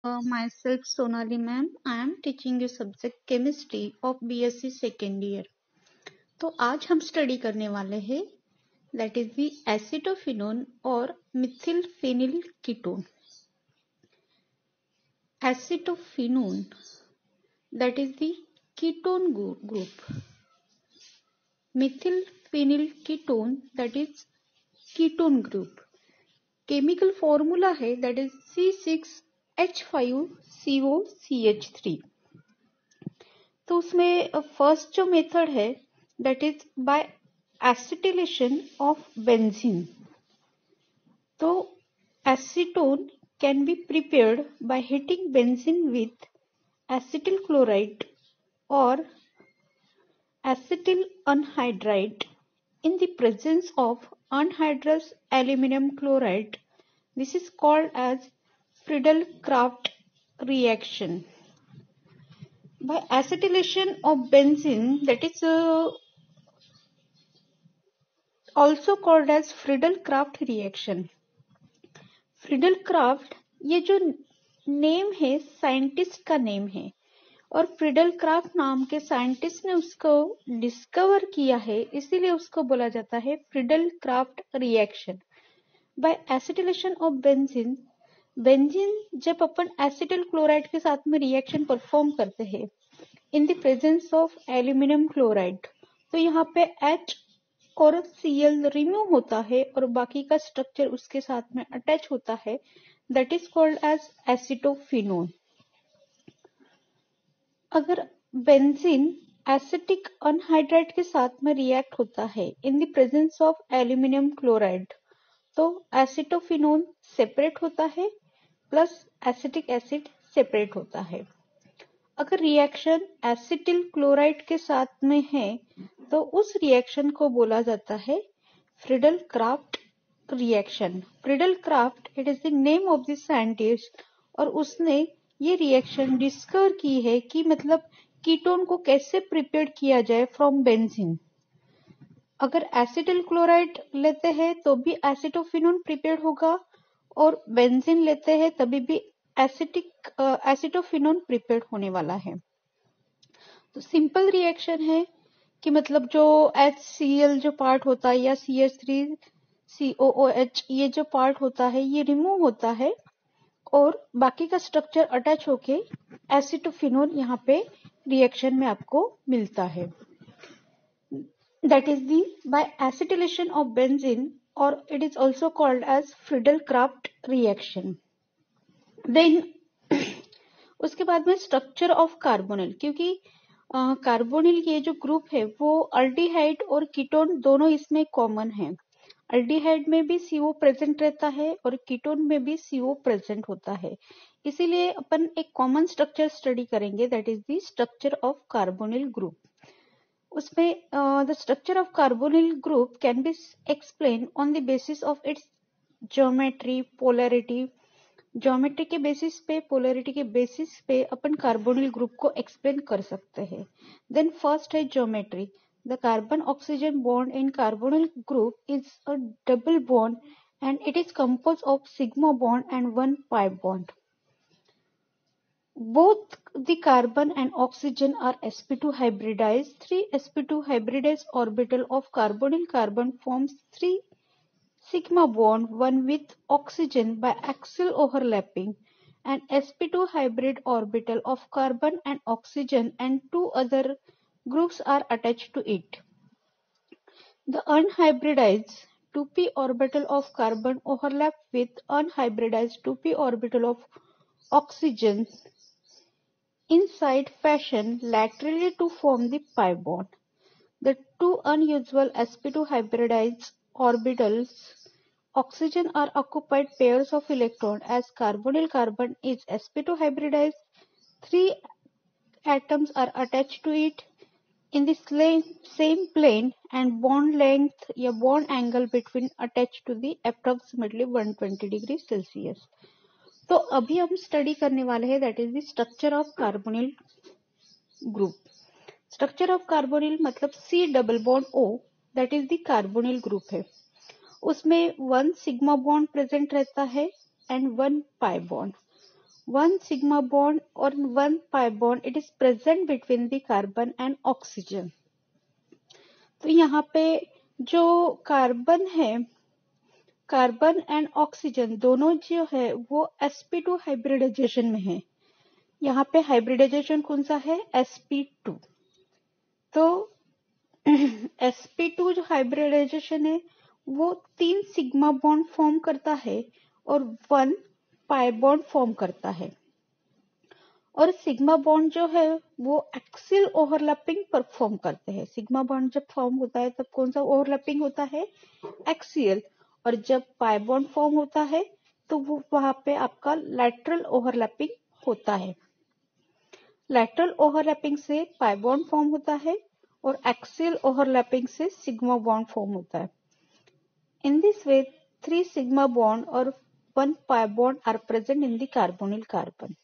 Myself Sonali ma'am. I am teaching you subject chemistry of BSc second year. तो आज हम study करने वाले हैं that is the acetophenone और methyl phenyl ketone. Acetophenone that is the ketone group. Methyl phenyl ketone that is ketone group. Chemical formula है that is C6H5COCH3. तो उसमें फर्स्ट जो मेथड है that is by acetylation of benzene. तो acetone can be prepared by heating benzene with acetyl chloride और acetyl anhydride in the presence of anhydrous aluminum chloride. This is called as Friedel-Crafts reaction. By acetylation of benzene, that is also called as Friedel-Crafts reaction. Friedel-Crafts ये जो name है scientist का name है और Friedel craft नाम के scientist ने उसको डिस्कवर किया है, इसीलिए उसको बोला जाता है Friedel Crafts reaction. By acetylation of benzene, benzene जब अपन एसिटिल क्लोराइड के साथ में रिएक्शन परफॉर्म करते हैं इन the presence of aluminium chloride, तो यहाँ पे H और Cl रिमूव होता है और बाकी का स्ट्रक्चर उसके साथ में अटैच होता है, that is called as acetophenone. अगर बेंजीन एसिटिक अनहाइड्राइड के साथ में रिएक्ट होता है in the presence of aluminium chloride, तो एसिटोफिनोन सेपरेट होता है प्लस एसिटिक एसिड सेपरेट होता है. अगर रिएक्शन एसिटिल क्लोराइड के साथ में है तो उस रिएक्शन को बोला जाता है Friedel Crafts reaction. Friedel craft it is the name of the scientist और उसने ये रिएक्शन डिस्कवर की है कि मतलब कीटोन को कैसे प्रिपेयर किया जाए फ्रॉम बेंजीन. अगर एसिटिल क्लोराइड लेते हैं तो भी एसिटोफिनोन प्रिपेयर होगा और बेंजीन लेते हैं तभी भी एसिटोफिनोन प्रिपेयर होने वाला है. तो सिंपल रिएक्शन है कि मतलब जो HCl जो पार्ट होता है या CH3COOH ये जो पार्ट होता है ये रिमूव होता है और बाकी का स्ट्रक्चर अटैच होके एसिटोफिनोन यहाँ पे रिएक्शन में आपको मिलता है. That is the by acetylation of benzene और it is also called as Friedel Crafts reaction. Then उसके बाद में स्ट्रक्चर ऑफ कार्बोनिल, क्योंकि कार्बोनिल ये जो ग्रुप है वो अल्डिहाइड और कीटोन दोनों इसमें कॉमन है. अल्डिहाइड में भी CO प्रेजेंट रहता है और कीटोन में भी CO प्रेजेंट होता है, इसीलिए अपन एक कॉमन स्ट्रक्चर स्टडी करेंगे that is the structure of carbonyl group. उसमें the structure of carbonyl group can be explain on the basis of its geometry, polarity. Geometry के बेसिस पे, पोलैरिटी के बेसिस पे अपन कार्बोनिल ग्रुप को explain कर सकते हैं. देन फर्स्ट है geometry. The carbon-oxygen bond in carbonyl group is a double bond and it is composed of sigma bond and one pi bond. Both the carbon and oxygen are sp2 hybridized. 3 sp2 hybridized orbital of carbonyl carbon forms 3 sigma bond, one with oxygen by axial overlapping, and sp2 hybrid orbital of carbon and oxygen and 2 other groups are attached to it. The unhybridized 2p orbital of carbon overlap with unhybridized 2p orbital of oxygen inside fashion laterally to form the pi bond. The two unusual sp2 hybridized orbitals oxygen are occupied pairs of electrons as carbonyl carbon is sp2 hybridized. 3 atoms are attached to it in the same plane and bond length या bond angle between attached to the approximately 120 degree Celsius. तो अभी हम study करने वाले हैं that is the structure of carbonyl group. Structure of carbonyl मतलब C double bond O that is the carbonyl group है. उसमें 1 सिग्मा बॉन्ड प्रेजेंट रहता है and 1 pi bond. one sigma bond or one pi bond it is present between the carbon and oxygen. तो यहाँ पे जो carbon है, carbon and oxygen दोनों जो है वो sp2 हाइब्रिडाइजेशन में है. यहाँ पे हाइब्रिडाइजेशन कौन सा है? sp2. तो sp2 जो हाइब्रिडाइजेशन है वो 3 सिग्मा बॉन्ड फॉर्म करता है और 1 पाई बॉन्ड फॉर्म करता है. और सिग्मा बॉन्ड जो है वो एक्सियल ओवरलैपिंग परफॉर्म करते हैं. सिग्मा बॉन्ड जब फॉर्म होता है तब कौन सा ओवरलैपिंग होता है? एक्सियल. और जब पाई बॉन्ड फॉर्म होता है तो वो वहां पे आपका लैटरल ओवरलैपिंग होता है. लैटरल ओवरलैपिंग से पाई बॉन्ड फॉर्म होता है और एक्सियल ओवरलैपिंग से सिग्मा बॉन्ड फॉर्म होता है. In this way, 3 sigma bond or 1 pi bond are present in the carbonyl carbon.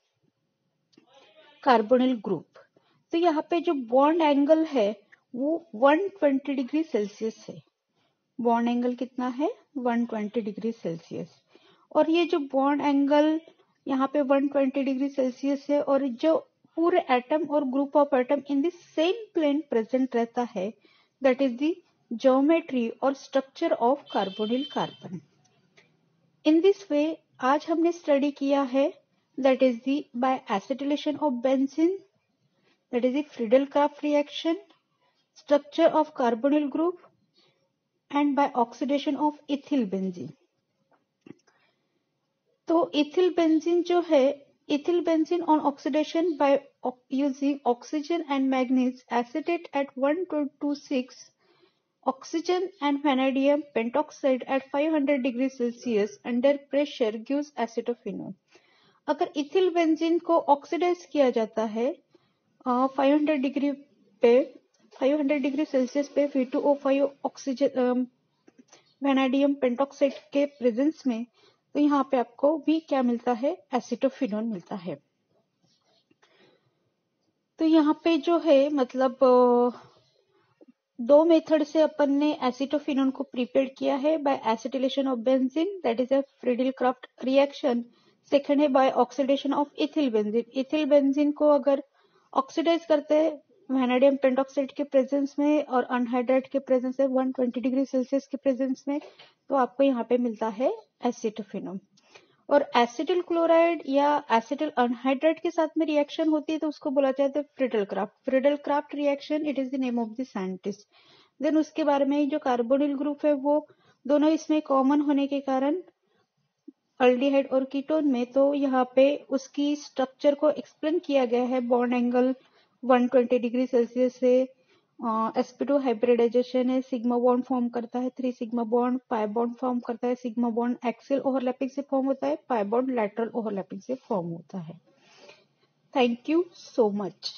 Carbonyl group. तो यहाँ पे जो बॉन्ड एंगल है वो 120 डिग्री सेल्सियस है. बॉन्ड एंगल कितना है? 120 डिग्री सेल्सियस. और ये जो बॉन्ड एंगल यहाँ पे 120 डिग्री सेल्सियस है और जो पूरे एटम और group of atom in the same plane present रहता है, दैट इज द ज्योमेट्री और structure of carbonyl carbon. In this way आज हमने स्टडी किया है that is the by acetylation of benzene, that is the Friedel-Crafts reaction, structure of carbonyl group, and by oxidation of ethyl benzene. तो ethyl benzene जो है, ethyl benzene on oxidation by using oxygen and manganese acetate at 126, oxygen and vanadium pentoxide at 500 degrees Celsius under pressure gives acetophenone. अगर ethyl benzene को oxidise किया जाता है 500 degree पे, 500 degree Celsius पे V2O5 ऑक्सीजन वैनाडियम पेंटॉक्साइड के presence में, तो यहाँ पे आपको भी क्या मिलता है? एसिटोफिनोन मिलता है. तो यहाँ पे जो है मतलब दो मेथड से अपन ने एसिटोफिनोन को प्रिपेयर किया है. By acetylation of benzene, that is a Friedel Craft reaction. Second है by oxidation of ethyl benzene. Ethyl benzene को अगर ऑक्सीडाइज करते हैं वैनाडियम पेंटॉक्साइड के प्रेजेंस में और अनहाइड्राइड के प्रेजेंस में 120 डिग्री सेल्सियस के प्रेजेंस में, तो आपको यहाँ पे मिलता है एसिटोफिनोन. और एसिटिल क्लोराइड या एसिटिल अनहाइड्राइड के साथ में रिएक्शन होती है तो उसको बोला जाता है Friedel Crafts. Friedel Crafts reaction, it is the name of the scientist. Then उसके बारे में जो कार्बोनिल ग्रुप है वो दोनों इसमें कॉमन होने के कारण अल्डिहाइड और कीटोन में, तो यहाँ पे उसकी स्ट्रक्चर को एक्सप्लेन किया गया है. बॉन्ड एंगल 120 डिग्री सेल्सियस से sp2 हाइब्रिडाइजेशन है, सिग्मा बॉन्ड फॉर्म करता है, 3 sigma bond, pi bond form करता है, सिग्मा बॉन्ड एक्सियल ओवरलैपिंग से फॉर्म होता है, पाई बॉन्ड लैटरल ओवरलैपिंग से फॉर्म होता है. Thank you so much.